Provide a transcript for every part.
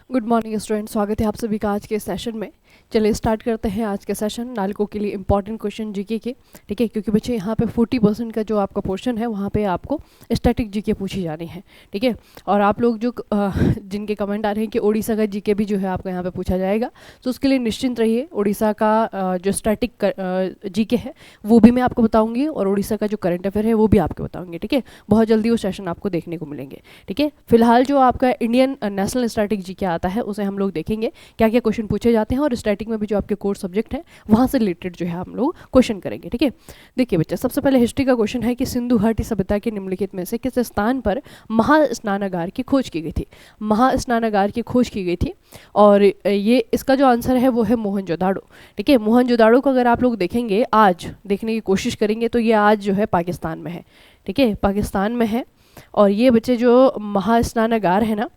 Good morning student, स्वागत है आप सभी का आज के सेशन में। चलिए स्टार्ट करते हैं आज के सेशन नालको के लिए इंपॉर्टेंट क्वेश्चन जीके के। ठीक है, क्योंकि बच्चे यहाँ पे 40% का जो आपका पोर्शन है वहाँ पे आपको स्टैटिक जीके पूछी जानी है। ठीक है, और आप लोग जो जिनके कमेंट आ रहे हैं कि उड़ीसा का जीके भी जो है आपको यहाँ पे पूछा जाएगा, तो उसके लिए निश्चिंत रहिए। उड़ीसा का जो स्टैटिक जीके है वो भी मैं आपको बताऊँगी, और उड़ीसा का जो करंट अफेयर है वो भी आपको बताऊँगी। ठीक है, बहुत जल्दी वो सेशन आपको देखने को मिलेंगे। ठीक है, फिलहाल जो आपका इंडियन नेशनल स्टैटिक जीके आता है उसे हम लोग देखेंगे क्या क्या क्वेश्चन पूछे जाते हैं, और स्टैटिक में भी जो आपके कोर सब्जेक्ट है वहाँ से रिलेटेड जो है हम लोग क्वेश्चन करेंगे। ठीक है, देखिए बच्चा, सबसे पहले हिस्ट्री का क्वेश्चन है कि सिंधु घाटी सभ्यता के निम्नलिखित में से किस स्थान पर महास्नानागार की खोज की गई थी। महास्नानागार की खोज की गई थी, और ये इसका जो आंसर है वो है मोहनजोदाड़ो। ठीक है, मोहनजोदाड़ो को अगर आप लोग देखेंगे, आज देखने की कोशिश करेंगे तो ये आज जो है पाकिस्तान में है। ठीक है, पाकिस्तान में है। और ये बच्चे जो महास्नानागार है ना,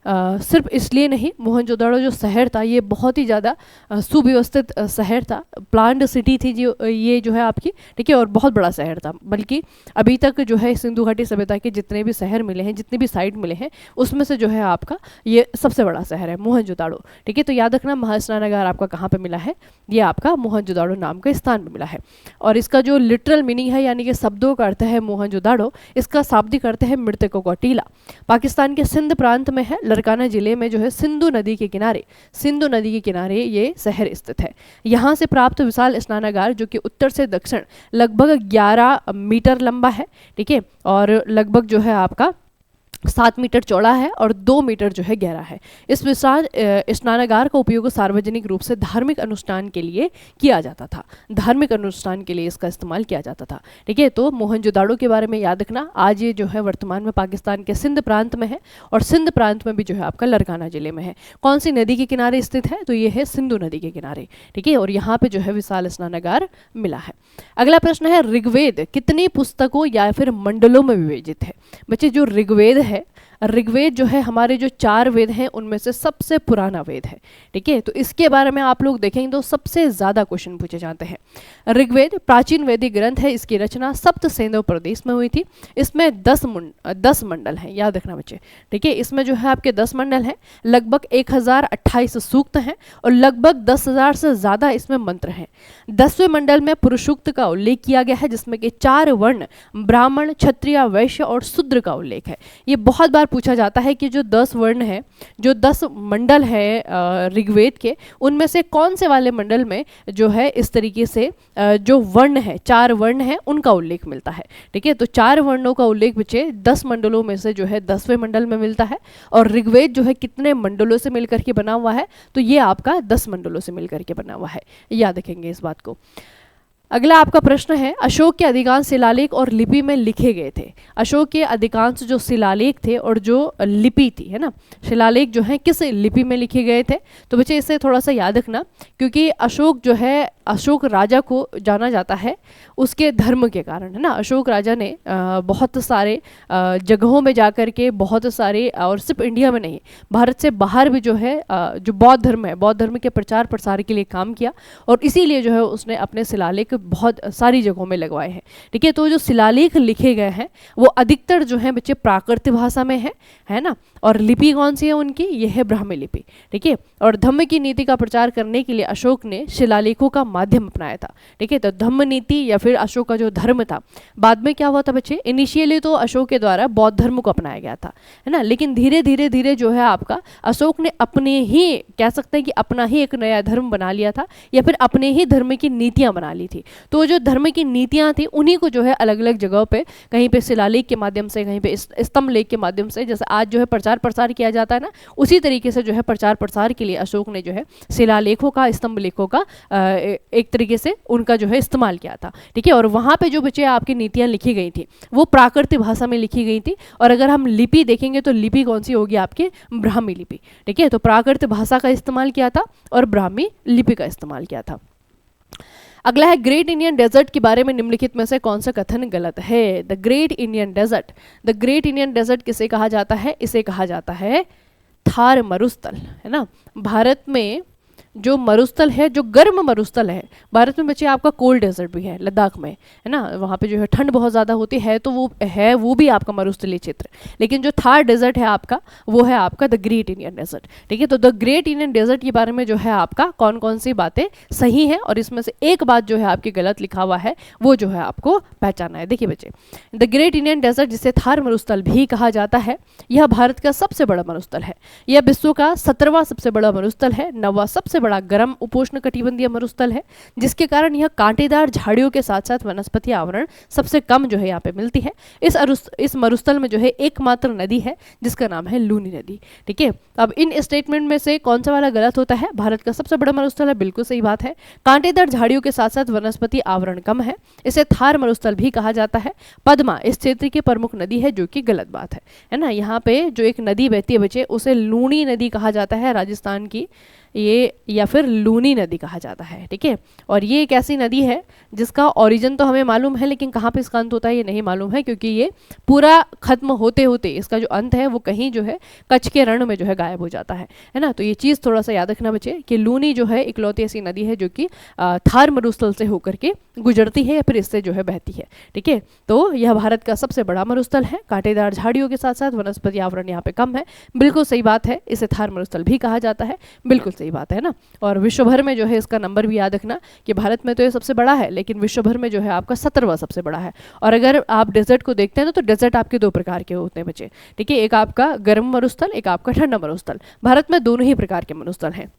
सिर्फ इसलिए नहीं, मोहनजोदाड़ो जो शहर था ये बहुत ही ज़्यादा सुव्यवस्थित शहर था, प्लान्ड सिटी थी जो ये जो है आपकी। ठीक है, और बहुत बड़ा शहर था, बल्कि अभी तक जो है सिंधु घाटी सभ्यता के जितने भी शहर मिले हैं, जितने भी साइट मिले हैं, उसमें से जो है आपका ये सबसे बड़ा शहर है मोहनजोदाड़ो। ठीक है, तो याद रखना महास्नानागार आपका कहाँ पर मिला है, ये आपका मोहनजोदाड़ो नाम के स्थान पर मिला है। और इसका जो लिटरल मीनिंग है, यानी कि शब्दों का अर्थ है मोहनजोदाड़ो, इसका शाब्दिक अर्थ है मृतकों का टीला। पाकिस्तान के सिंध प्रांत में है, लड़काना जिले में जो है सिंधु नदी के किनारे ये शहर स्थित है। यहाँ से प्राप्त विशाल स्नानागार जो कि उत्तर से दक्षिण लगभग 11 मीटर लंबा है। ठीक है, और लगभग जो है आपका 7 मीटर चौड़ा है और 2 मीटर जो है गहरा है। इस विशाल स्नानागार का उपयोग सार्वजनिक रूप से धार्मिक अनुष्ठान के लिए किया जाता था। धार्मिक अनुष्ठान के लिए इसका इस्तेमाल किया जाता था। ठीक है, तो मोहनजोदाड़ो के बारे में याद रखना, आज ये जो है वर्तमान में पाकिस्तान के सिंध प्रांत में है, और सिंध प्रांत में भी जो है आपका लड़काना जिले में है। कौन सी नदी के किनारे स्थित है, तो ये है सिंधु नदी के किनारे। ठीक है, और यहाँ पे जो है विशाल स्नानागार मिला है। अगला प्रश्न है, ऋग्वेद कितनी पुस्तकों या फिर मंडलों में विभाजित है। बच्चे, जो ऋग्वेद है, ऋग्वेद जो है हमारे जो 4 वेद हैं उनमें से सबसे पुराना वेद है। ठीक है, तो इसके बारे में आप लोग देखेंगे तो सबसे ज़्यादा क्वेश्चन पूछे जाते हैं। ऋग्वेद प्राचीन वैदिक ग्रंथ है, इसकी रचना सप्त सेंधव प्रदेश में हुई थी। इसमें 10 मंडल हैं, याद रखना बच्चे। ठीक है, इसमें जो है आपके 10 मंडल हैं, लगभग 1028 सूक्त हैं, और लगभग 10,000 से ज़्यादा इसमें मंत्र हैं। 10वें मंडल में पुरुष सूक्त का उल्लेख किया गया है, जिसमें कि 4 वर्ण ब्राह्मण, क्षत्रिय, वैश्य और शूद्र का उल्लेख है। ये बहुत बार पूछा जाता है कि जो 10 वर्ण है, जो 10 मंडल है ऋग्वेद के, उनमें से कौन से वाले मंडल में जो है इस तरीके से जो वर्ण है, 4 वर्ण है, उनका उल्लेख मिलता है। ठीक है, तो 4 वर्णों का उल्लेख बच्चे 10 मंडलों में से जो है 10वें मंडल में मिलता है। और ऋग्वेद जो है कितने मंडलों से मिलकर के बना हुआ है, तो ये आपका 10 मंडलों से मिलकर के बना हुआ है, याद रखेंगे इस बात को। अगला आपका प्रश्न है, अशोक के अधिकांश शिलालेख और लिपि में लिखे गए थे। अशोक के अधिकांश जो शिलालेख थे और जो लिपि थी, है ना, शिलालेख जो है किस लिपि में लिखे गए थे, तो बच्चे इसे थोड़ा सा याद रखना, क्योंकि अशोक जो है, अशोक राजा को जाना जाता है उसके धर्म के कारण, है ना। अशोक राजा ने बहुत सारे जगहों में जा कर के, बहुत सारे, और सिर्फ इंडिया में नहीं, भारत से बाहर भी जो है जो बौद्ध धर्म है, बौद्ध धर्म के प्रचार प्रसार के लिए काम किया, और इसीलिए जो है उसने अपने शिलालेख बहुत सारी जगहों में लगवाए हैं। ठीक है, तो जो शिलालेख लिखे गए हैं वो अधिकतर जो है बच्चे प्राकृत भाषा में है ना। और लिपि कौन सी है उनकी, ये है ब्राह्मी लिपि। ठीक है, और धम्म की नीति का प्रचार करने के लिए अशोक ने शिलालेखों का माध्यम अपनाया था। ठीक है, तो धम्म नीति या फिर अशोक का जो धर्म था, बाद में क्या हुआ था बच्चे, इनिशियली तो अशोक के द्वारा बौद्ध धर्म को अपनाया गया था, है ना, लेकिन धीरे धीरे जो है आपका अशोक ने अपने ही, कह सकते हैं कि अपना ही एक नया धर्म बना लिया था, या फिर अपने ही धर्म की नीतियां बना ली थी। तो जो धर्म की नीतियां थी उन्हीं को जो है अलग अलग जगहों पे, कहीं पे शिलालेख के माध्यम से, कहीं पे स्तंभ लेख के माध्यम से, जैसे आज जो है प्रचार प्रसार किया जाता है ना, उसी तरीके से जो है प्रचार प्रसार के लिए अशोक ने जो है शिलालेखों का, स्तंभ लेखों का एक तरीके से उनका जो है इस्तेमाल किया था। ठीक है, और वहाँ पे जो बच्चे आपकी नीतियाँ लिखी गई थी वो प्राकृतिक भाषा में लिखी गई थी। और अगर हम लिपि देखेंगे तो लिपि कौन सी होगी आपकी, ब्राह्मी लिपि। ठीक है, तो प्राकृतिक भाषा का इस्तेमाल किया था और ब्राह्मी लिपि का इस्तेमाल किया था। अगला है, ग्रेट इंडियन डेजर्ट के बारे में निम्नलिखित में से कौन सा कथन गलत है। The Great Indian Desert, the Great Indian Desert किसे कहा जाता है, इसे कहा जाता है थार मरुस्थल, है ना। भारत में जो मरुस्थल है, जो गर्म मरुस्थल है भारत में बच्चे, आपका कोल्ड डेजर्ट भी है लद्दाख में, है ना, वहाँ पे जो है ठंड बहुत ज़्यादा होती है, तो वो भी आपका मरुस्थलीय क्षेत्र। लेकिन जो थार डेजर्ट है आपका, वो है आपका द ग्रेट इंडियन डेजर्ट। ठीक है, तो द ग्रेट इंडियन डेजर्ट के बारे में जो है आपका कौन कौन सी बातें सही हैं और इसमें से एक बात जो है आपकी गलत लिखा हुआ है, वो जो है आपको पहचाना है। देखिए बच्चे, द ग्रेट इंडियन डेजर्ट जिसे थार मरुस्थल भी कहा जाता है, यह भारत का सबसे बड़ा मरुस्थल है। यह विश्व का 17वां सबसे बड़ा मरुस्थल है, 9वां सबसे बड़ा गर्म उपोष्ण कटिबंधीय मरुस्थल है, जिसके कारण यह कांटेदार झाड़ियों के साथ साथ वनस्पति आवरण सबसे कम जो है यहाँ पे मिलती है। इस मरुस्थल में जो है एकमात्र नदी है जिसका नाम है लूनी नदी। ठीक है, अब इन स्टेटमेंट में से कौन सा वाला गलत होता है? भारत का सबसे बड़ा मरुस्थल है, बिल्कुल सही बात है। कांटेदार झाड़ियों के साथ साथ वनस्पति आवरण कम है, इसे थार मरुस्थल भी कहा जाता है। पद्मा इस क्षेत्र की प्रमुख नदी है, जो कि गलत बात है ना। यहाँ पे जो एक नदी बहती है बच्चे, उसे लूनी नदी कहा जाता है, राजस्थान की ये, या फिर लूनी नदी कहा जाता है। ठीक है, और ये एक ऐसी नदी है जिसका ओरिजिन तो हमें मालूम है, लेकिन कहाँ पे इसका अंत होता है ये नहीं मालूम है, क्योंकि ये पूरा खत्म होते होते इसका जो अंत है वो कहीं जो है कच्छ के रण में जो है गायब हो जाता है ना। तो ये चीज़ थोड़ा सा याद रखना बच्चे कि लूनी जो है इकलौती ऐसी नदी है जो कि थार मरुस्थल से होकर के गुजरती है या फिर इससे जो है बहती है। ठीक है, तो यह भारत का सबसे बड़ा मरुस्थल है, कांटेदार झाड़ियों के साथ साथ वनस्पति आवरण यहाँ पे कम है, बिल्कुल सही बात है। इसे थार मरुस्थल भी कहा जाता है, बिल्कुल सही बात है ना। और विश्व भर में जो है इसका नंबर भी याद रखना कि भारत में तो ये सबसे बड़ा है, लेकिन विश्व भर में जो है आपका 17वां सबसे बड़ा है। और अगर आप डेजर्ट को देखते हैं ना, तो डेजर्ट आपके दो प्रकार के होते हैं बच्चे। ठीक है, एक आपका गर्म मरुस्थल, एक आपका ठंडा मरुस्थल। भारत में दोनों ही प्रकार के मरुस्थल हैं।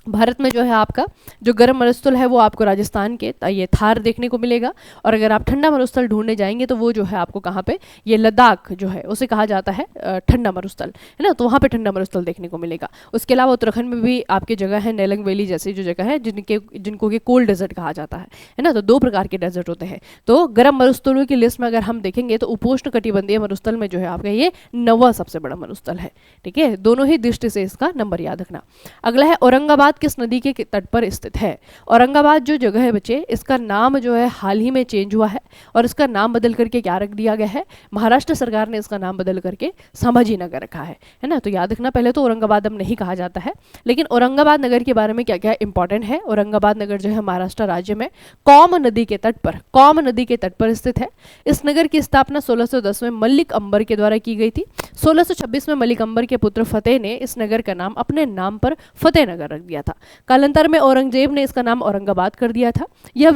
भारत में जो है आपका जो गर्म मरुस्थल है वो आपको राजस्थान के ये थार देखने को मिलेगा, और अगर आप ठंडा मरुस्थल ढूंढने जाएंगे तो वो जो है आपको कहाँ पे, ये लद्दाख जो है उसे कहा जाता है ठंडा मरुस्थल, है ना। तो वहाँ पे ठंडा मरुस्थल देखने को मिलेगा। उसके अलावा उत्तराखंड में भी आपकी जगह है, नेलंग वैली जैसी जो जगह है जिनको कि कोल्ड डेजर्ट कहा जाता है ना। तो दो प्रकार के डेजर्ट होते हैं। तो गर्म मरुस्थलों की लिस्ट में अगर हम देखेंगे तो उपोष्ण कटिबंधीय मरुस्थल में जो है आपका ये 9वां सबसे बड़ा मरुस्थल है। ठीक है, दोनों ही दृष्टि से इसका नंबर याद रखना। अगला है औरंगाबाद किस नदी के तट पर स्थित है? औरंगाबाद जो जगह है बच्चे, इसका नाम जो है हाल ही में चेंज हुआ है, और इसका नाम बदल करके क्या रख दिया गया है? महाराष्ट्र सरकार ने इसका नाम बदल करके संभाजी नगर रखा है ना। तो याद रखना, पहले तो औरंगाबाद अब नहीं कहा जाता है, लेकिन औरंगाबाद नगर के बारे में क्या क्या इंपॉर्टेंट है। औरंगाबाद नगर जो है महाराष्ट्र राज्य में कौम नदी के तट पर स्थित है। इस नगर की स्थापना 1610 में मलिक अंबर के द्वारा की गई थी। 1626 में मलिक अंबर के पुत्र फतेह ने इस नगर का नाम अपने नाम पर फतेह नगर रख दिया था। कालांतर में औरंगजेब ने इसका नाम औरंगाबाद कर दिया था। यह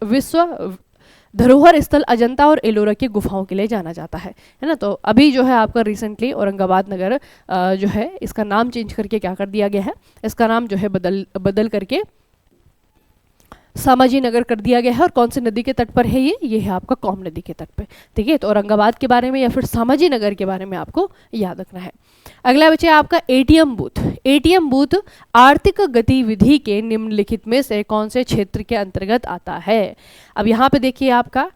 विश्व धरोहर स्थल अजंता और एलोरा की गुफाओं के लिए जाना जाता है ना। तो अभी जो है आपका रिसेंटली औरंगाबाद नगर जो है इसका नाम चेंज करके क्या कर दिया गया है, इसका नाम जो है बदल करके सामाजी नगर कर दिया गया है। और कौन सी नदी के तट पर है ये है आपका कौम नदी के तट पे। ठीक है, तो औरंगाबाद के बारे में या फिर सामाजी नगर के बारे में आपको याद रखना है। अगला बच्चे आपका एटीएम बूथ आर्थिक गतिविधि के निम्नलिखित में से कौन से क्षेत्र के अंतर्गत आता है? अब यहाँ पे देखिए, आपका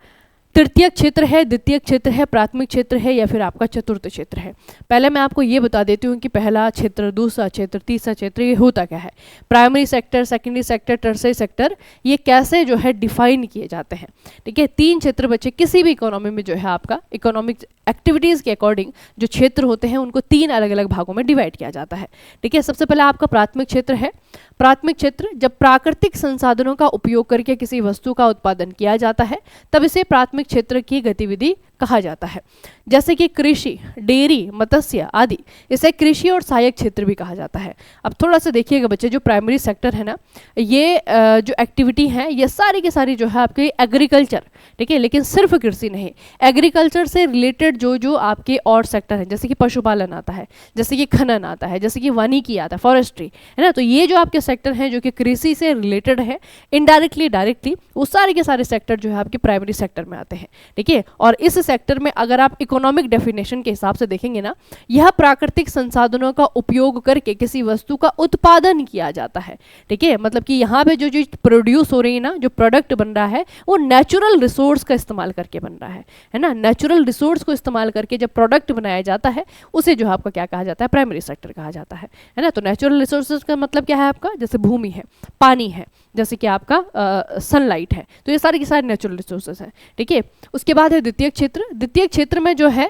तृतीयक क्षेत्र है, द्वितीयक क्षेत्र है, प्राथमिक क्षेत्र है, या फिर आपका चतुर्थ क्षेत्र है। पहले मैं आपको ये बता देती हूँ कि पहला क्षेत्र, दूसरा क्षेत्र, तीसरा क्षेत्र ये होता क्या है। Primary sector, secondary sector, tertiary sector, ये कैसे जो है डिफाइन किए जाते हैं। ठीक है, 3 क्षेत्र बच्चे किसी भी इकोनॉमी में जो है आपका इकोनॉमिक एक्टिविटीज़ के अकॉर्डिंग जो क्षेत्र होते हैं उनको 3 अलग अलग भागों में डिवाइड किया जाता है। ठीक है, सबसे पहले आपका प्राथमिक क्षेत्र है। प्राथमिक क्षेत्र जब प्राकृतिक संसाधनों का उपयोग करके किसी वस्तु का उत्पादन किया जाता है तब इसे प्राथमिक क्षेत्र की गतिविधि कहा जाता है। जैसे कि कृषि, डेयरी, मत्स्य आदि, इसे कृषि और सहायक क्षेत्र भी कहा जाता है। अब थोड़ा सा देखिएगा बच्चे, जो प्राइमरी सेक्टर है ना, ये जो एक्टिविटी है ये सारी की सारी जो है आपके एग्रीकल्चर, ठीक है, लेकिन सिर्फ कृषि नहीं, एग्रीकल्चर से रिलेटेड जो आपके और सेक्टर हैं, जैसे कि पशुपालन आता है, जैसे कि खनन आता है, जैसे कि वानिकी आता है, फॉरेस्ट्री, है ना। तो ये जो आपके सेक्टर हैं जो कि कृषि से रिलेटेड है, इनडायरेक्टली डायरेक्टली, वो सारे के सारे सेक्टर जो है आपके प्राइमरी सेक्टर में आते हैं। ठीक है, और इस सेक्टर में अगर आप इकोनॉमिक डेफिनेशन के हिसाब से देखेंगे ना, यह प्राकृतिक संसाधनों का उपयोग करके किसी वस्तु का उत्पादन किया जाता है। ठीक है, मतलब कि यहाँ पे जो चीज प्रोड्यूस हो रही है ना, जो प्रोडक्ट बन रहा है वो नेचुरल रिसोर्स का इस्तेमाल करके बन रहा है ना। नेचुरल रिसोर्स को इस्तेमाल करके जब प्रोडक्ट बनाया जाता है उसे जो आपका क्या कहा जाता है, प्राइमरी सेक्टर कहा जाता है ना। तो नेचुरल रिसोर्सेज का मतलब क्या है आपका, जैसे भूमि है, पानी है, जैसे कि आपका सनलाइट है, तो ये सारे के सारे नेचुरल रिसोर्सेज हैं। ठीक है, उसके बाद है द्वितीय क्षेत्र। द्वितीय क्षेत्र में जो है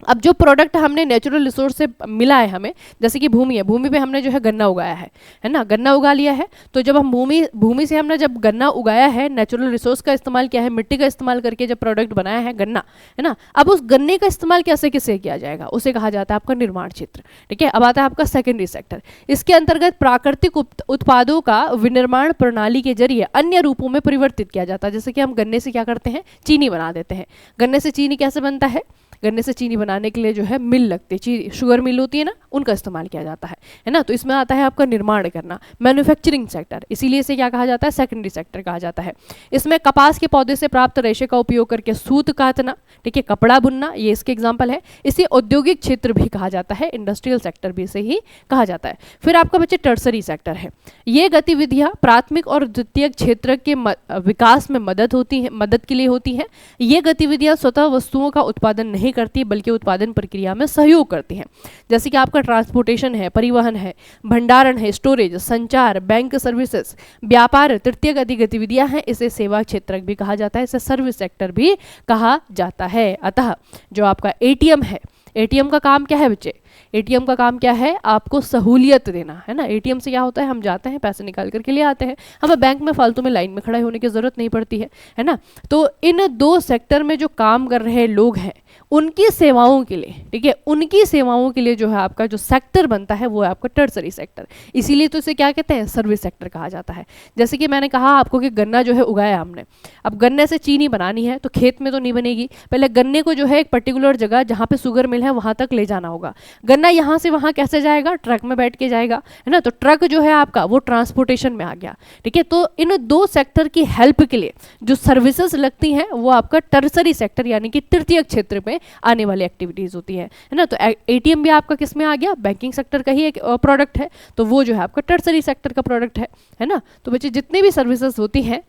अब जो प्रोडक्ट हमने नेचुरल रिसोर्स से मिला है हमें, जैसे कि भूमि है, भूमि पे हमने जो है गन्ना उगाया है ना, गन्ना उगा लिया है। तो जब हम भूमि से हमने जब गन्ना उगाया है, नेचुरल रिसोर्स का इस्तेमाल किया है, मिट्टी का इस्तेमाल करके जब प्रोडक्ट बनाया है गन्ना, है ना, अब उस गन्ने का इस्तेमाल कैसे किससे किया जाएगा, उसे कहा जाता है आपका निर्माण क्षेत्र। ठीक है, अब आता है आपका सेकेंडरी सेक्टर। इसके अंतर्गत प्राकृतिक उत्पादों का विनिर्माण प्रणाली के जरिए अन्य रूपों में परिवर्तित किया जाता है। जैसे कि हम गन्ने से क्या करते हैं, चीनी बना देते हैं। गन्ने से चीनी कैसे बनता है, गन्ने से चीनी बनाने के लिए जो है मिल लगती है, चीनी शुगर मिल होती है ना, उनका इस्तेमाल किया जाता है ना। तो इसमें आता है आपका निर्माण करना, मैन्युफैक्चरिंग सेक्टर, इसीलिए इसे क्या कहा जाता है, सेकेंडरी सेक्टर कहा जाता है। इसमें कपास के पौधे से प्राप्त रेशे का उपयोग करके सूत काटना, ठीक है, कपड़ा बुनना, ये इसके एग्जाम्पल है। इसे औद्योगिक क्षेत्र भी कहा जाता है, इंडस्ट्रियल सेक्टर भी इसे ही कहा जाता है। फिर आपका बच्चे टर्सरी सेक्टर है। ये गतिविधियां प्राथमिक और द्वितीयक क्षेत्र के विकास में मदद के लिए होती हैं। ये गतिविधियां स्वतः वस्तुओं का उत्पादन नहीं करती, बल्कि उत्पादन प्रक्रिया में सहयोग करती हैं। जैसे कि आपका ट्रांसपोर्टेशन है, परिवहन है, भंडारण है, स्टोरेज, संचार, बैंक सर्विसेज, व्यापार, तृतीय गतिविधियां हैं, इसे सेवा क्षेत्र भी कहा जाता है, इसे सर्विस सेक्टर भी कहा जाता है। अतः जो आपका एटीएम है, एटीएम का काम क्या है बच्चे, एटीएम का काम क्या है, आपको सहूलियत देना, है ना। एटीएम से क्या होता है, हम जाते हैं, पैसे निकाल करके ले आते हैं, हमें बैंक में फालतू में लाइन में खड़े होने की जरूरत नहीं पड़ती है ना। तो इन दो सेक्टर में जो काम कर रहे लोग हैं, उनकी सेवाओं के लिए, ठीक है, उनकी सेवाओं के लिए जो है आपका जो सेक्टर बनता है वो है आपका टर्सरी सेक्टर। इसीलिए तो इसे क्या कहते हैं, सर्विस सेक्टर कहा जाता है। जैसे कि मैंने कहा आपको कि गन्ना जो है उगाया हमने, अब गन्ने से चीनी बनानी है तो खेत में तो नहीं बनेगी, पहले गन्ने को जो है एक पर्टिकुलर जगह जहाँ पे शुगर मिल है वहाँ तक ले जाना होगा। गन्ना यहाँ से वहाँ कैसे जाएगा, ट्रक में बैठ के जाएगा, है ना। तो ट्रक जो है आपका वो ट्रांसपोर्टेशन में आ गया, ठीक है। तो इन दो सेक्टर की हेल्प के लिए जो सर्विसेज लगती हैं वो आपका टर्सरी सेक्टर यानी कि तृतीयक क्षेत्र में आने वाली एक्टिविटीज होती है ना। तो एटीएम भी आपका किस में आ गया, बैंकिंग सेक्टर का ही एक प्रोडक्ट है, तो वो जो है आपका टर्सरी सेक्टर का प्रोडक्ट है ना। तो बच्चे जितनी भी सर्विसेज होती हैं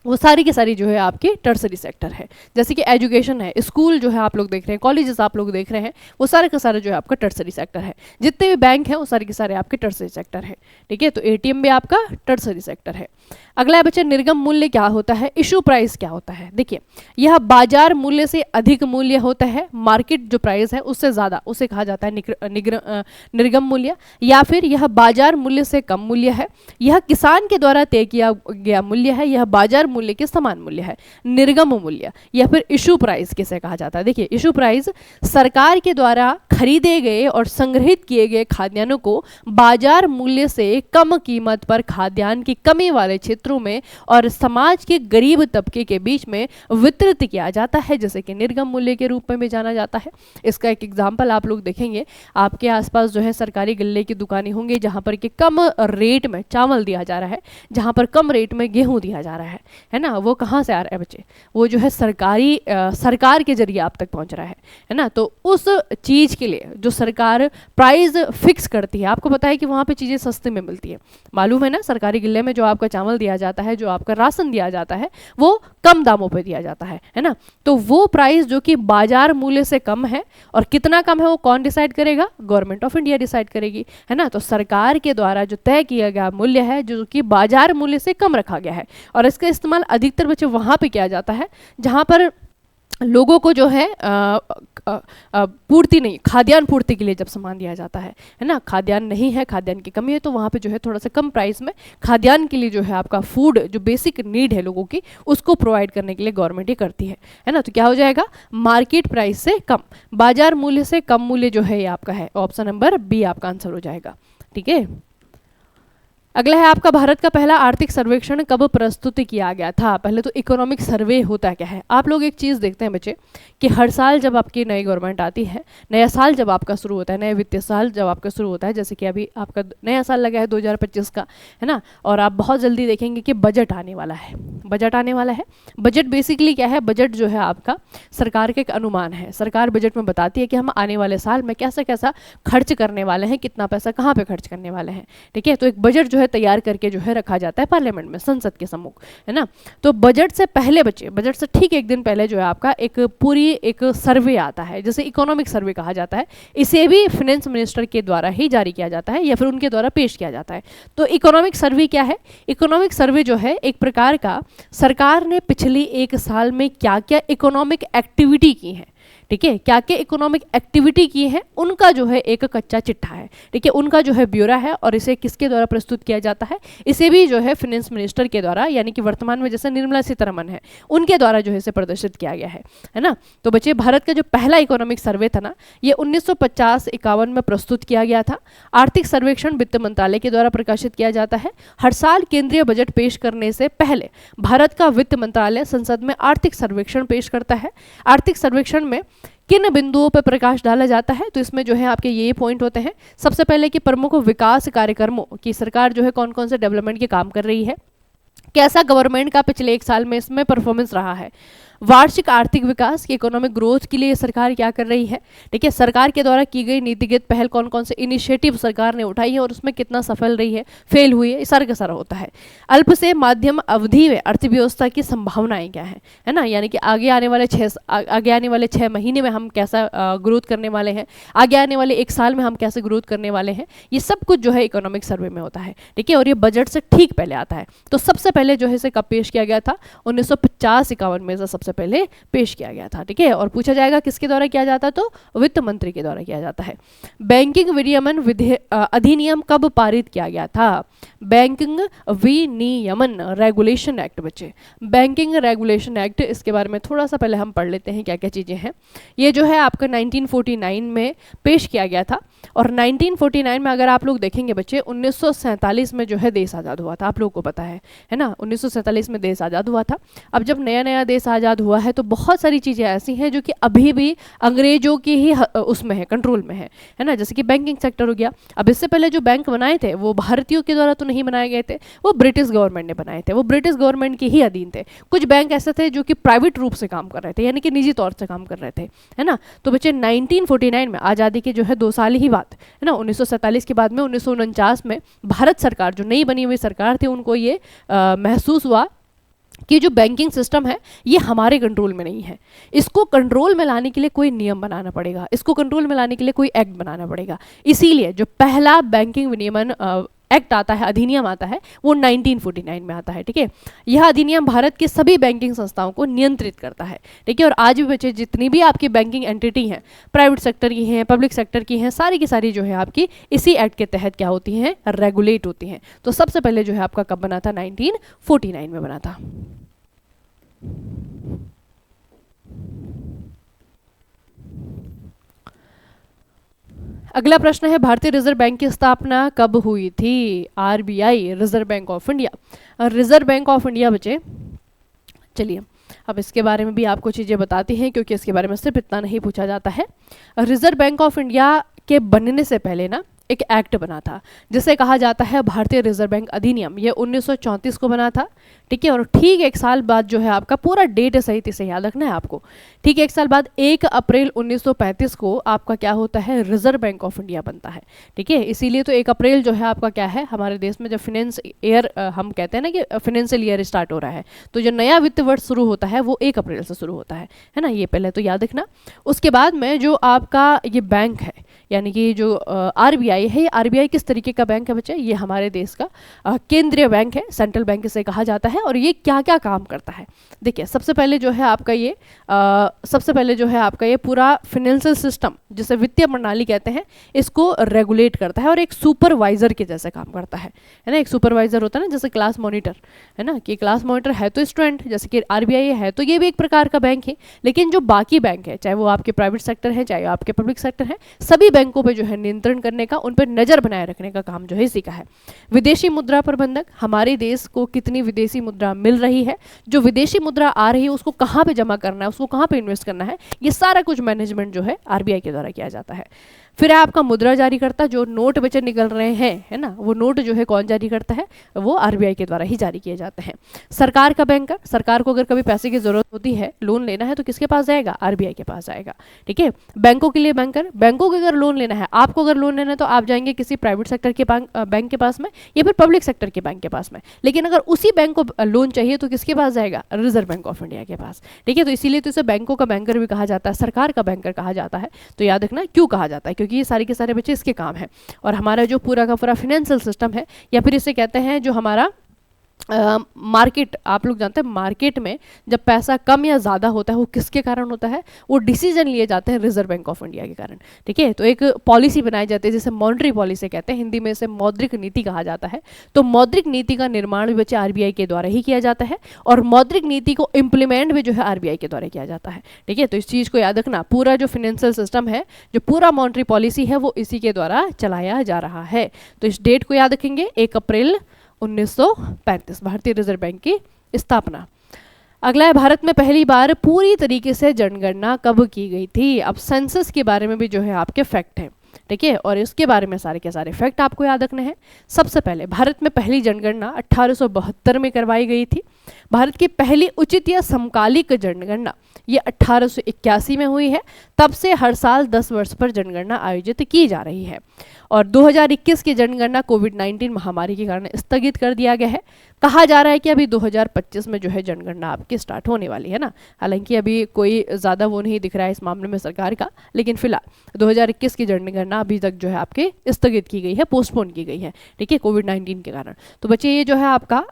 वो सारी की सारी जो है आपकी टर्सरी सेक्टर है। जैसे कि एजुकेशन है, स्कूल जो है आप लोग देख रहे हैं, कॉलेजेस आप लोग देख रहे हैं, वो सारे का सारा जो है आपका टर्सरी सेक्टर है। जितने भी बैंक हैं वो सारे के सारे आपके टर्सरी सेक्टर है, ठीक है। तो एटीएम भी आपका टर्सरी सेक्टर है। अगला है बच्चे निर्गम मूल्य क्या होता है, इशू प्राइस क्या होता है। देखिए यह बाजार मूल्य से अधिक मूल्य होता है, मार्केट जो प्राइस है उससे ज़्यादा, उसे कहा जाता है निर्गम मूल्य, या फिर यह बाजार मूल्य से कम मूल्य है, यह किसान के द्वारा तय किया गया मूल्य है, यह बाजार मूल्य के समान मूल्य है, निर्गम मूल्य, या फिर इशू प्राइस किसे कहा जाता है। देखिए इशू प्राइस सरकार के द्वारा खरीदे गए और संग्रहित किए गए खाद्यान्नों को बाजार मूल्य से कम कीमत पर खाद्यान्न की कमी वाले क्षेत्रों में और समाज के गरीब तबके के बीच में वितरित किया जाता है, जैसे कि निर्गम मूल्य के रूप में भी जाना जाता है। इसका एक एग्जाम्पल आप लोग देखेंगे, आपके आसपास जो है सरकारी गल्ले की दुकानें होंगी जहां पर कि कम रेट में चावल दिया जा रहा है, जहां पर कम रेट में गेहूं दिया जा रहा है ना। वो कहाँ से आ रहा है बच्चे, वो जो है सरकार के जरिए आप तक पहुंच रहा है ना। तो उस चीज के लिए जो सरकार प्राइस फिक्स करती है, आपको पता है कि वहां पे चीजें सस्ते में मिलती है, मालूम है ना। सरकारी गिल्ले में जो आपका चावल दिया जाता है, जो आपका राशन दिया जाता है, वो कम दामों पे दिया जाता है ना। तो वो प्राइस जो कि बाजार मूल्य से कम है, और कितना कम है वो कौन डिसाइड करेगा, गवर्नमेंट ऑफ इंडिया डिसाइड करेगी, है ना। तो सरकार के द्वारा जो तय किया गया मूल्य है जो कि बाजार मूल्य से कम रखा गया है, और इसका इस्तेमाल अधिकतर बच्चे वहां पे किया जाता है जहां पर लोगों को जो है पूर्ति नहीं, खाद्यान्न पूर्ति के लिए जब सामान दिया जाता है ना, खाद्यान्न नहीं है, खाद्यान्न की कमी है, तो वहाँ पे जो है थोड़ा सा कम प्राइस में खाद्यान्न के लिए जो है आपका फूड जो बेसिक नीड है लोगों की उसको प्रोवाइड करने के लिए गवर्नमेंट ये करती है ना। तो क्या हो जाएगा, मार्केट प्राइस से कम, बाजार मूल्य से कम मूल्य जो है ये आपका है, ऑप्शन नंबर बी आपका आंसर हो जाएगा, ठीक है। अगला है आपका भारत का पहला आर्थिक सर्वेक्षण कब प्रस्तुत किया गया था। पहले तो इकोनॉमिक सर्वे होता क्या है, आप लोग एक चीज़ देखते हैं बच्चे कि हर साल जब आपकी नई गवर्नमेंट आती है, नया साल जब आपका शुरू होता है, नया वित्तीय साल जब आपका शुरू होता है, जैसे कि अभी आपका नया साल लगा है 2025 का, है ना, और आप बहुत जल्दी देखेंगे कि बजट आने वाला है, बजट आने वाला है। बजट बेसिकली क्या है, बजट जो है आपका सरकार का एक अनुमान है, सरकार बजट में बताती है कि हम आने वाले साल में कैसा कैसा खर्च करने वाले हैं, कितना पैसा कहाँ पे खर्च करने वाले हैं, ठीक है। तो एक बजट जो है तैयार करके जो है रखा जाता है पार्लियामेंट में, संसद के सम्मुख, है ना। तो बजट से पहले बच्चे, बजट से ठीक एक दिन पहले जो है आपका एक पूरी एक सर्वे आता है, जैसे इकोनॉमिक सर्वे कहा जाता है, इसे भी फाइनेंस मिनिस्टर के द्वारा ही जारी किया जाता है या फिर उनके द्वारा पेश किया जाता है। तो इकोनॉमिक सर्वे क्या है, इकोनॉमिक सर्वे जो है एक प्रकार का सरकार ने पिछली एक साल में क्या क्या इकोनॉमिक एक्टिविटी की है, ठीक है, क्या क्या इकोनॉमिक एक्टिविटी की है उनका जो है एक कच्चा चिट्ठा है, ठीक है, उनका जो है ब्यौरा है, और इसे किसके द्वारा प्रस्तुत किया जाता है, इसे भी जो है फाइनेंस मिनिस्टर के द्वारा, यानी कि वर्तमान में जैसे निर्मला सीतारमन है उनके द्वारा जो है इसे प्रदर्शित किया गया है ना। तो बच्चे भारत का जो पहला इकोनॉमिक सर्वे था ना, ये 1950-51 में प्रस्तुत किया गया था। आर्थिक सर्वेक्षण वित्त मंत्रालय के द्वारा प्रकाशित किया जाता है। हर साल केंद्रीय बजट पेश करने से पहले भारत का वित्त मंत्रालय संसद में आर्थिक सर्वेक्षण पेश करता है। आर्थिक सर्वेक्षण में किन बिंदुओं पर प्रकाश डाला जाता है, तो इसमें जो है आपके ये पॉइंट होते हैं। सबसे पहले कि प्रमुख विकास कार्यक्रमों की सरकार जो है कौन कौन से डेवलपमेंट के काम कर रही है, कैसा गवर्नमेंट का पिछले 1 साल में इसमें परफॉर्मेंस रहा है, वार्षिक आर्थिक विकास की इकोनॉमिक ग्रोथ के लिए सरकार क्या कर रही है, ठीक है, सरकार के द्वारा की गई नीतिगत पहल कौन कौन से इनिशिएटिव सरकार ने उठाई है और उसमें कितना सफल रही है, फेल हुई है, सारा का सारा होता है। अल्प से माध्यम अवधि में अर्थव्यवस्था की संभावनाएं क्या है ना, यानी कि आगे आने वाले 6 महीने में हम कैसा ग्रोथ करने वाले हैं, आगे आने वाले 1 साल में हम कैसे ग्रोथ करने वाले हैं, ये सब कुछ जो है इकोनॉमिक सर्वे में होता है, ठीक है, और ये बजट से ठीक पहले आता है। तो सबसे पहले जो है इसे कब पेश किया गया था, 1950-51 में सबसे पहले पेश किया गया था, ठीक है। और पूछा जाएगा किसके द्वारा किया जाता है, तो वित्त मंत्री के द्वारा किया जाता है। बैंकिंग विनियमन अधिनियम कब पारित किया गया था, बैंकिंग विनियमन रेगुलेशन एक्ट। बच्चे बैंकिंग रेगुलेशन एक्ट, इसके बारे में थोड़ा सा पहले हम पढ़ लेते हैं क्या क्या चीजें हैं। ये जो है आपका 1949 में पेश किया गया था, और 1949 में अगर आप लोग देखेंगे बच्चे, 1947 में जो है देश आज़ाद हुआ था, आप लोगों को पता है ना, 1947 में देश आज़ाद हुआ था। अब जब नया नया देश आज़ाद हुआ है तो बहुत सारी चीज़ें ऐसी हैं जो कि अभी भी अंग्रेजों की ही उसमें है, कंट्रोल में है ना, जैसे कि बैंकिंग सेक्टर हो गया। अब इससे पहले जो बैंक बनाए थे वो भारतीयों के द्वारा तो नहीं बनाए गए थे, वो ब्रिटिश गवर्नमेंट ने बनाए थे, वो ब्रिटिश गवर्नमेंट के ही अधीन थे। कुछ बैंक ऐसे थे जो कि प्राइवेट रूप से काम कर रहे थे, यानी कि निजी तौर से काम कर रहे थे, है ना। तो बच्चे 1949 में आज़ादी के जो है 2 साल ही बाद, है ना, 1947 के बाद में 1949 में भारत सरकार, जो नई बनी हुई सरकार थी, उनको ये महसूस हुआ कि जो बैंकिंग सिस्टम है ये हमारे कंट्रोल में नहीं है, इसको कंट्रोल में लाने के लिए कोई नियम बनाना पड़ेगा, इसको कंट्रोल में लाने के लिए कोई एक्ट बनाना पड़ेगा। इसीलिए जो पहला बैंकिंग विनियमन एक्ट आता है, अधिनियम आता है, वो 1949 में आता है, ठीक है। यह अधिनियम भारत के सभी बैंकिंग संस्थाओं को नियंत्रित करता है, ठीक है। और आज भी बच्चे जितनी भी आपकी बैंकिंग एंटिटी हैं, प्राइवेट सेक्टर की हैं, पब्लिक सेक्टर की हैं, सारी की सारी जो है आपकी इसी एक्ट के तहत क्या होती हैं, रेगुलेट होती हैं। तो सबसे पहले जो है आपका कब बना था, 1949 में बना था। अगला प्रश्न है, भारतीय रिजर्व बैंक की स्थापना कब हुई थी, RBI, reserve bank of India. Reserve bank of India बच्चे, चलिए अब इसके बारे में भी आपको चीज़ें बताती हैं, क्योंकि इसके बारे में सिर्फ इतना नहीं पूछा जाता है। रिजर्व बैंक ऑफ इंडिया के बनने से पहले ना एक एक्ट बना था जिसे कहा जाता है भारतीय रिजर्व बैंक अधिनियम। ये 1934 को बना था, ठीक है। और ठीक 1 साल बाद जो है आपका पूरा डेट सहित इसे याद रखना है आपको, ठीक 1 साल बाद 1 अप्रैल 1935 को आपका क्या होता है, रिजर्व बैंक ऑफ इंडिया बनता है, ठीक है। इसीलिए तो 1 अप्रैल जो है आपका क्या है, हमारे देश में जब फाइनेंस ईयर, हम कहते हैं ना कि फाइनेंशियल ईयर स्टार्ट हो रहा है, तो जो नया वित्त वर्ष शुरू होता है वो 1 अप्रैल से शुरू होता है ना, ये पहले तो याद रखना। उसके बाद में जो आपका ये बैंक है, यानी कि जो आरबीआई है, ये आरबीआई किस तरीके का बैंक है बच्चे, ये हमारे देश का केंद्रीय बैंक है, सेंट्रल बैंक इसे कहा जाता है। और ये क्या क्या काम करता है, देखिए सबसे पहले जो है आपका ये पूरा फाइनेंशियल सिस्टम, जिसे वित्तीय प्रणाली कहते हैं, इसको रेगुलेट करता है और एक सुपरवाइजर के जैसे काम करता है ना। एक सुपरवाइजर होता है ना, जैसे क्लास मॉनिटर, है ना, कि क्लास मॉनिटर है तो स्टूडेंट, जैसे कि आरबीआई है तो ये भी एक प्रकार का बैंक है। लेकिन जो बाकी बैंक है, चाहे वो आपके प्राइवेट सेक्टर है, चाहे आपके पब्लिक सेक्टर है, सभी बैंकों पे जो है नियंत्रण करने का, उन पर नजर बनाए रखने का काम जो है इसी का है। विदेशी मुद्रा प्रबंधक, हमारे देश को कितनी विदेशी मुद्रा मिल रही है, जो विदेशी मुद्रा आ रही है उसको कहाँ पे जमा करना है, उसको कहाँ पे इन्वेस्ट करना है, ये सारा कुछ मैनेजमेंट जो है आरबीआई के द्वारा किया जाता है। फिर है आपका मुद्रा जारी करता, जो नोट बचे निकल रहे हैं, है ना, वो नोट जो है कौन जारी करता है, वो आरबीआई के द्वारा ही जारी किए जाते हैं। सरकार का बैंकर, सरकार को अगर कभी पैसे की जरूरत होती है, लोन लेना है, तो किसके पास जाएगा, आरबीआई के पास जाएगा, ठीक है। बैंकों के लिए बैंकर, बैंकों को अगर लोन लेना है, आपको अगर लोन लेना है तो आप जाएंगे किसी प्राइवेट सेक्टर के बैंक के पास में या फिर पब्लिक सेक्टर के बैंक के पास में। लेकिन अगर उसी बैंक को लोन चाहिए तो किसके पास जाएगा, रिजर्व बैंक ऑफ इंडिया के पास, ठीक है। तो इसीलिए तो इसे बैंकों का बैंकर भी कहा जाता है, सरकार का बैंकर कहा जाता है। तो याद रखना क्यों कहा जाता है, क्योंकि ये सारे के सारे बच्चे इसके काम है। और हमारा जो पूरा का पूरा फाइनेंशियल सिस्टम है, या फिर इसे कहते हैं जो हमारा मार्केट, आप लोग जानते हैं मार्केट में जब पैसा कम या ज़्यादा होता है वो किसके कारण होता है, वो डिसीजन लिए जाते हैं रिजर्व बैंक ऑफ इंडिया के कारण। ठीक है, तो एक पॉलिसी बनाई जाती है जिसे मॉनेटरी पॉलिसी कहते हैं, हिंदी में इसे मौद्रिक नीति कहा जाता है। तो मौद्रिक नीति का निर्माण भी बच्चे आरबीआई के द्वारा ही किया जाता है और मौद्रिक नीति को इम्प्लीमेंट भी जो है आरबीआई के द्वारा किया जाता है। ठीक है, तो इस चीज़ को याद रखना, पूरा जो फाइनेंशियल सिस्टम है, जो पूरा मॉनेटरी पॉलिसी है, वो इसी के द्वारा चलाया जा रहा है। तो इस डेट को याद रखेंगे, 1 अप्रैल 1935 भारतीय रिजर्व बैंक की स्थापना। अगला है, भारत में पहली बार पूरी तरीके से जनगणना कब की गई थी। अब सेंसस के बारे में भी जो है आपके फैक्ट हैं। ठीक है, और इसके बारे में सारे के सारे फैक्ट आपको याद रखने हैं। सबसे पहले भारत में पहली जनगणना 1872 में करवाई गई थी। भारत की पहली उचित या समकालिक जनगणना ये 1881 में हुई है। तब से हर साल 10 वर्ष पर जनगणना आयोजित की जा रही है और 2021 की जनगणना कोविड-19 महामारी के कारण स्थगित कर दिया गया है। कहा जा रहा है कि अभी 2025 में जो है जनगणना आपकी स्टार्ट होने वाली है ना। हालांकि अभी कोई ज़्यादा वो नहीं दिख रहा है इस मामले में सरकार का, लेकिन फिलहाल 2021 की जनगणना अभी तक जो है आपके स्थगित की गई है, पोस्टपोन की गई है। ठीक है, कोविड-19 के कारण। तो बच्चे ये जो है आपका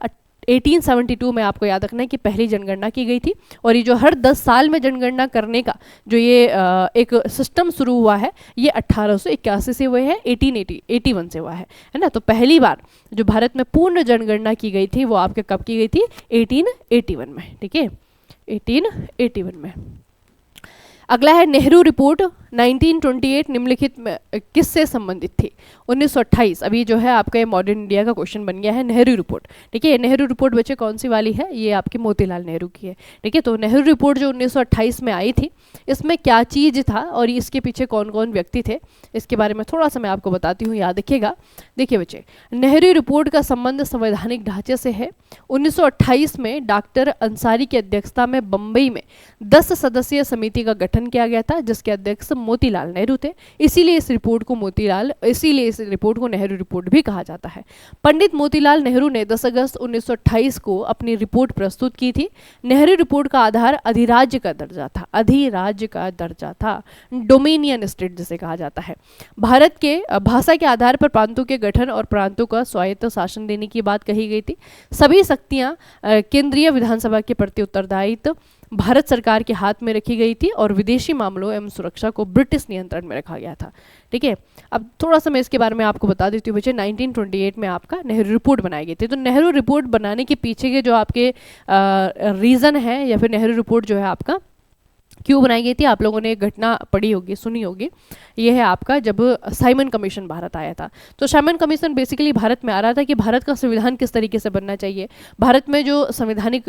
1872 में आपको याद रखना है कि पहली जनगणना की गई थी और ये जो हर 10 साल में जनगणना करने का जो ये एक सिस्टम शुरू हुआ है, ये 1881 से हुए है, 1881 से हुआ है ना। तो पहली बार जो भारत में पूर्ण जनगणना की गई थी वो आपके कब की गई थी, 1881 में। ठीक है, 1881 में। अगला है नेहरू रिपोर्ट 1928 निम्नलिखित में किससे संबंधित थी। 1928, अभी जो है आपका मॉडर्न इंडिया का क्वेश्चन बन गया है नेहरू रिपोर्ट। ठीक है, नेहरू रिपोर्ट बच्चे कौन सी वाली है, ये आपकी मोतीलाल नेहरू की है। ठीक है, तो नेहरू रिपोर्ट जो 1928 में आई थी, इसमें क्या चीज़ था और इसके पीछे कौन कौन व्यक्ति थे, इसके बारे में थोड़ा सा मैं आपको बताती हूँ, याद रखिएगा। देखिए बच्चे, नेहरू रिपोर्ट का संबंध संवैधानिक ढांचे से है। 1928 में डॉक्टर अंसारी की अध्यक्षता में बम्बई में 10 सदस्यीय समिति का गठन किया गया था, जिसके अध्यक्ष मोतीलाल नेहरू थे। इसीलिए इस रिपोर्ट को नेहरू रिपोर्ट भी कहा जाता है। पंडित मोतीलाल नेहरू ने 10 अगस्त 1928 को अपनी रिपोर्ट प्रस्तुत की थी। नेहरू रिपोर्ट का आधार अधिराज्य का दर्जा था, डोमिनियन स्टेट जिसे कहा जाता है। भारत के भाषा के आधार पर प्रांतों के गठन और प्रांतों का स्वायत्त शासन देने की बात कही गई थी। सभी शक्तियां केंद्रीय विधानसभा के प्रति उत्तरदायित्व भारत सरकार के हाथ में रखी गई थी और विदेशी मामलों एवं सुरक्षा को ब्रिटिश नियंत्रण में रखा गया था। ठीक है, अब थोड़ा सा मैं इसके बारे में आपको बता देती हूँ बच्चे। 1928 में आपका नेहरू रिपोर्ट बनाई गई थी। तो नेहरू रिपोर्ट बनाने के पीछे के जो आपके रीज़न है या फिर नेहरू रिपोर्ट जो है आपका क्यों बनाई गई थी, आप लोगों ने एक घटना पढ़ी होगी, सुनी होगी। ये है आपका जब साइमन कमीशन भारत आया था। तो साइमन कमीशन बेसिकली भारत में आ रहा था कि भारत का संविधान किस तरीके से बनना चाहिए, भारत में जो संवैधानिक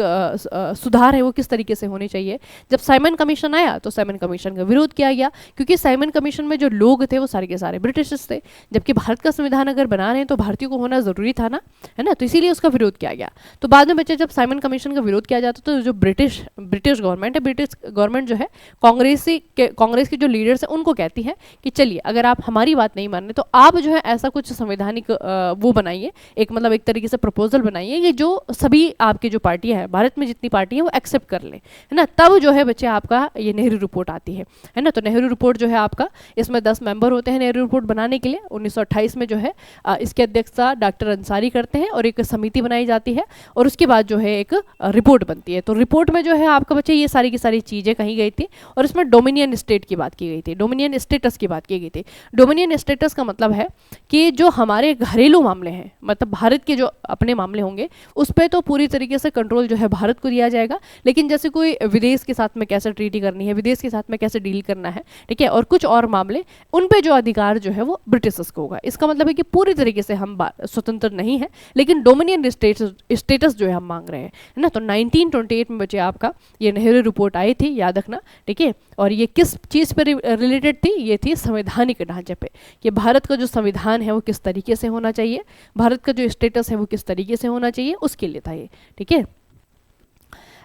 सुधार है वो किस तरीके से होने चाहिए। जब साइमन कमीशन आया तो साइमन कमीशन का विरोध किया गया, क्योंकि साइमन कमीशन में जो लोग थे वो सारे के सारे ब्रिटिश थे, जबकि भारत का संविधान अगर बना रहे हैं तो भारतीयों को होना ज़रूरी था ना, है ना। तो इसीलिए उसका विरोध किया गया। तो बाद में बच्चे जब साइमन कमीशन का विरोध किया जाता तो जो ब्रिटिश गवर्नमेंट है, ब्रिटिश गवर्नमेंट जो है कांग्रेस की जो लीडर्स हैं उनको कहती है कि चलिए अगर आप हमारी बात नहीं मान रहे तो आप जो है ऐसा कुछ संवैधानिक वो बनाइए, एक मतलब एक तरीके से प्रपोजल बनाइए कि जो सभी आपकी जो पार्टियां हैं, भारत में जितनी पार्टी है वो एक्सेप्ट कर ले, है ना। तब जो है बच्चे आपका ये नेहरू रिपोर्ट आती है ना। तो नेहरू रिपोर्ट जो है आपका, इसमें 10 मेंबर होते हैं नेहरू रिपोर्ट बनाने के लिए। 1928 में जो है इसकी अध्यक्षता डॉक्टर अंसारी करते हैं और एक समिति बनाई जाती है और उसके बाद जो है एक रिपोर्ट बनती है। तो रिपोर्ट में जो है आपका बच्चे ये सारी की सारी चीज़ें कही गई थी और इसमें डोमिनियन स्टेट की बात की गई थी, डोमिनियन स्टेटस की बात की गई थी। डोमिनियन स्टेटस का मतलब है कि जो हमारे घरेलू मामले हैं, मतलब भारत के जो अपने मामले होंगे उस पर तो पूरी तरीके से कंट्रोल जो है भारत को दिया जाएगा, लेकिन जैसे कोई विदेश के साथ में कैसे ट्रीटी करनी है, विदेश के साथ में कैसे डील करना है, ठीक है, और कुछ और मामले, उन पे जो अधिकार जो है वो ब्रिटिशर्स को होगा। इसका मतलब है कि पूरी तरीके से हम स्वतंत्र नहीं है, लेकिन डोमिनियन स्टेटस जो है हम मांग रहे हैं, है ना। तो 1928 में बचे आपका ये नेहरू रिपोर्ट आई थी, याद रखना, ठीक है। और ये किस चीज़ पर रिलेटेड थी, ये थी संवैधानिक ढांचे पे, कि भारत का जो संविधान है वो किस तरीके से होना चाहिए, भारत का जो स्टेटस है वो किस तरीके से होना चाहिए, उसके लिए था ये, ठीक है।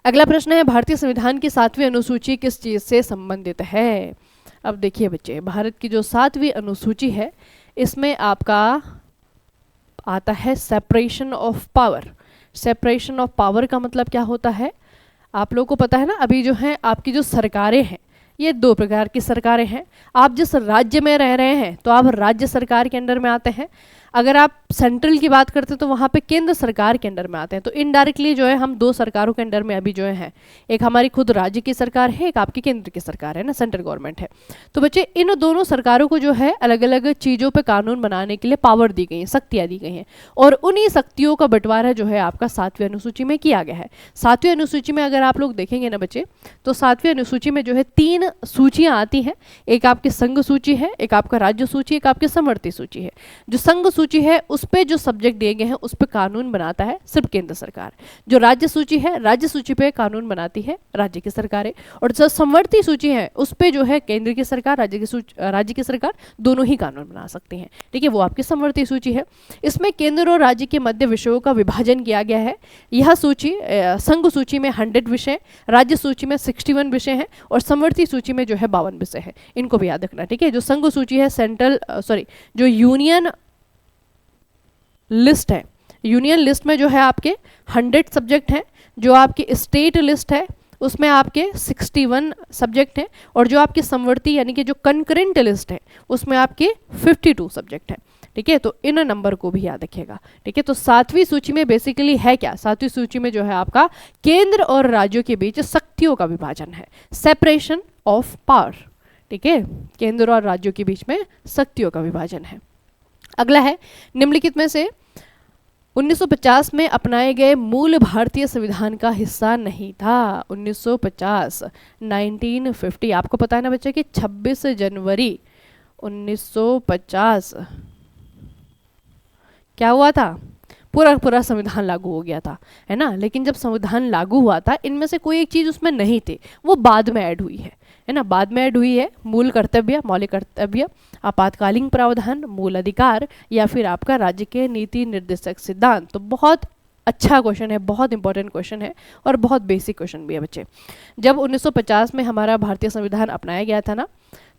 अगला प्रश्न है, भारतीय संविधान की 7वीं अनुसूची किस चीज़ से संबंधित है। अब देखिए बच्चे, भारत की जो 7वीं अनुसूची है इसमें आपका आता है separation of power. Separation of power का मतलब क्या होता है, आप लोगों को पता है ना। अभी जो है आपकी जो सरकारें हैं, ये दो प्रकार की सरकारें हैं। आप जिस राज्य में रह रहे हैं तो आप राज्य सरकार के अंडर में आते हैं। अगर आप सेंट्रल की बात करते हैं तो वहाँ पे केंद्र सरकार के अंडर में आते हैं। तो इनडायरेक्टली जो है हम दो सरकारों के अंडर में अभी जो है, एक हमारी खुद राज्य की सरकार है, एक आपकी केंद्र की सरकार है ना, सेंट्रल गवर्नमेंट है। तो बच्चे इन दोनों सरकारों को जो है अलग अलग चीज़ों पे कानून बनाने के लिए पावर दी गई है, शक्तियाँ दी गई हैं, और उन्हीं शक्तियों का बंटवारा जो है आपका 7वीं अनुसूची में किया गया है। 7वीं अनुसूची में अगर आप लोग देखेंगे ना बच्चे, तो 7वीं अनुसूची में जो है 3 सूचियाँ आती हैं। एक आपकी संघ सूची है, एक आपका राज्य सूची, एक आपकी समवर्ती सूची है। जो संघ सूची है उस पे जो सब्जेक्ट दिए गए हैं उस पे कानून बनाता है सिर्फ केंद्र सरकार। जो राज्य सूची है, राज्य सूची पे कानून बनाती है राज्य की सरकारें। और जो समवर्ती सूची है उस पे जो है केंद्र की सरकार, राज्य की सरकार दोनों ही कानून बना सकती हैं। ठीक है, वो आपकी समवर्ती सूची है। इसमें केंद्र और राज्य के मध्य विषयों का विभाजन किया गया है। यह सूची संघ सूची में 100 विषय, राज्य सूची में 61 विषय हैं, और समवर्ती सूची में जो है 52 विषय है। इनको भी याद रखना। ठीक है, जो संघ सूची है जो यूनियन लिस्ट है, यूनियन लिस्ट में जो है आपके 100 सब्जेक्ट हैं। जो आपकी स्टेट लिस्ट है उसमें आपके 61 सब्जेक्ट हैं, और जो आपकी समवर्ती यानी कि जो कंकरेंट लिस्ट है उसमें आपके 52 सब्जेक्ट हैं। ठीक है, तो इन नंबर को भी याद रखिएगा। ठीक है, तो 7वीं सूची में बेसिकली है क्या, 7वीं सूची में जो है आपका केंद्र और राज्यों के बीच शक्तियों का विभाजन है, सेपरेशन ऑफ पावर। ठीक है, केंद्र और राज्यों के बीच में शक्तियों का विभाजन है। अगला है, निम्नलिखित में से 1950 में अपनाए गए मूल भारतीय संविधान का हिस्सा नहीं था। 1950 1950 आपको पता है ना बच्चे कि 26 जनवरी 1950 क्या हुआ था, पूरा संविधान लागू हो गया था, है ना। लेकिन जब संविधान लागू हुआ था इनमें से कोई एक चीज़ उसमें नहीं थी, वो बाद में ऐड हुई है ना, बाद में ऐड हुई है। मूल कर्तव्य, मौलिक कर्तव्य, आपातकालीन प्रावधान, मूल अधिकार, या फिर आपका राज्य के नीति निर्देशक सिद्धांत। तो बहुत अच्छा क्वेश्चन है, बहुत इंपॉर्टेंट क्वेश्चन है और बहुत बेसिक क्वेश्चन भी है बच्चे। जब 1950 में हमारा भारतीय संविधान अपनाया गया था ना,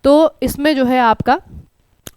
तो इसमें जो है आपका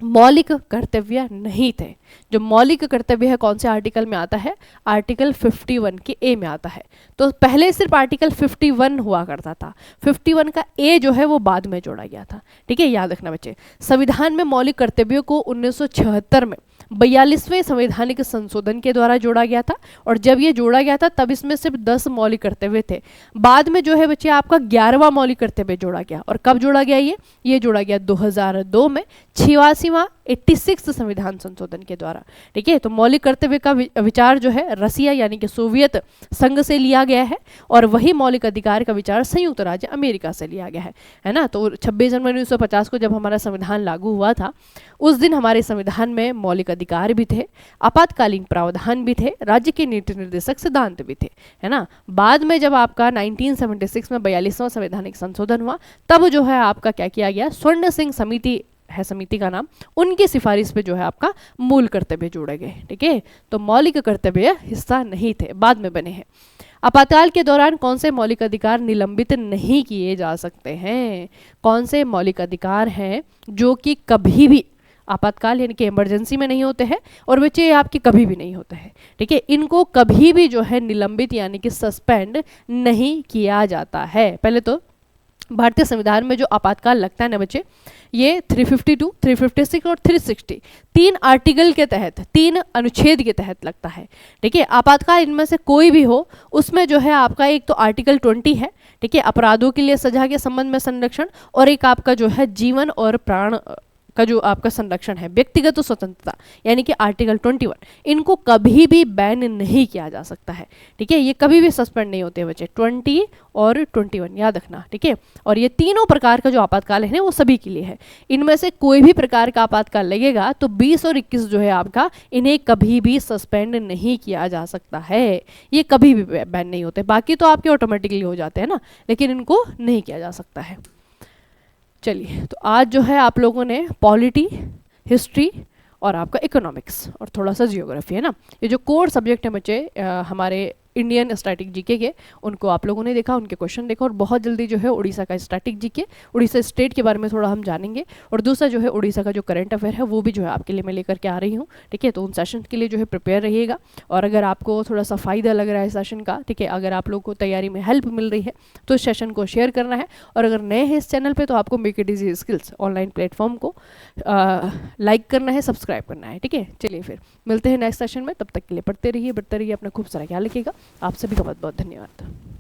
मौलिक कर्तव्य नहीं थे। जो मौलिक कर्तव्य है कौन से आर्टिकल में आता है, आर्टिकल 51 के ए में आता है। तो पहले सिर्फ आर्टिकल 51 हुआ करता था, 51 का ए जो है वो बाद में जोड़ा गया था। ठीक है, याद रखना बच्चे। संविधान में मौलिक कर्तव्यों को 1976 में 42वें संवैधानिक संशोधन के द्वारा जोड़ा गया था, और जब ये जोड़ा गया था तब इसमें सिर्फ 10 मौलिक कर्तव्य थे। बाद में जो है बच्चे आपका 11वां मौलिक कर्तव्य जोड़ा गया। और कब जोड़ा गया ये जोड़ा गया 2002 में 86वां 86 संविधान संशोधन के द्वारा। ठीक है, तो मौलिक कर्तव्य का विचार जो है रसिया यानी कि सोवियत संघ से लिया गया है, और वही मौलिक अधिकार का विचार संयुक्त राज्य अमेरिका से लिया गया है ना। तो 26 जनवरी 1950 को जब हमारा संविधान लागू हुआ था, उस दिन हमारे संविधान में मौलिक अधिकार भी थे, आपातकालीन प्रावधान भी थे, राज्य के नीति निर्देशक सिद्धांत भी थे, है ना। बाद में जब आपका 1976 में 42वां संवैधानिक संशोधन हुआ, तब जो है आपका क्या किया गया, स्वर्ण सिंह समिति है समिति का नाम, उनकी सिफारिश पे जो है आपका मूल कर्तव्य जोड़े गए। ठीक है, तो मौलिक कर्तव्य हिस्सा नहीं थे, बाद में बने हैं। आपातकाल के दौरान कौन से मौलिक अधिकार निलंबित नहीं किए जा सकते हैं, कौन से मौलिक अधिकार हैं जो कि कभी भी आपातकाल यानी कि इमरजेंसी में नहीं होते हैं, और बच्चे आपके कभी भी नहीं होते हैं। ठीक है, इनको कभी भी जो है निलंबित यानी कि सस्पेंड नहीं किया जाता है। पहले तो भारतीय संविधान में जो आपातकाल लगता है ना बच्चे, ये 352, 356 और 360 3 आर्टिकल के तहत, 3 अनुच्छेद के तहत लगता है। ठीक है, आपातकाल इनमें से कोई भी हो, उसमें जो है आपका एक तो आर्टिकल 20 है, ठीक है, अपराधों के लिए सजा के संबंध में संरक्षण, और एक आपका जो है जीवन और प्राण का जो आपका संरक्षण है, व्यक्तिगत स्वतंत्रता यानी कि आर्टिकल 21, इनको कभी भी बैन नहीं किया जा सकता है। ठीक है, ये कभी भी सस्पेंड नहीं होते बच्चे, 20 और 21 याद रखना। ठीक है, और ये तीनों प्रकार का जो आपातकाल है वो सभी के लिए है। इनमें से कोई भी प्रकार का आपातकाल लगेगा तो 20 और 21 जो है आपका, इन्हें कभी भी सस्पेंड नहीं किया जा सकता है, ये कभी भी बैन नहीं होते। बाकी तो आपके ऑटोमेटिकली हो जाते हैं ना, लेकिन इनको नहीं किया जा सकता है। चलिए, तो आज जो है आप लोगों ने पॉलिटी, हिस्ट्री और आपका इकोनॉमिक्स और थोड़ा सा जियोग्राफी, है ना, ये जो कोर सब्जेक्ट है बच्चे हमारे इंडियन स्टैटिक जीके के, उनको आप लोगों ने देखा, उनके क्वेश्चन देखा, और बहुत जल्दी जो है उड़ीसा का स्टैटिक जीके, उड़ीसा स्टेट के बारे में थोड़ा हम जानेंगे, और दूसरा जो है उड़ीसा का जो करंट अफेयर है वो भी जो है आपके लिए मैं लेकर के आ रही हूँ। ठीक है, तो उन सेशन के लिए जो है प्रिपेयर रहिएगा। और अगर आपको थोड़ा सा फ़ायदा लग रहा है सेशन का, ठीक है, अगर आप लोग को तैयारी में हेल्प मिल रही है तो इस सेशन को शेयर करना है। और अगर नए हैं इस चैनल पे तो आपको make it easy skills online platform को लाइक करना है, सब्सक्राइब करना है। ठीक है, चलिए फिर मिलते हैं नेक्स्ट सेशन में, तब तक के लिए पढ़ते रहिए, बढ़ते रहिए, अपना खूब सारा ख्याल रखिएगा। आप सभी का बहुत बहुत धन्यवाद।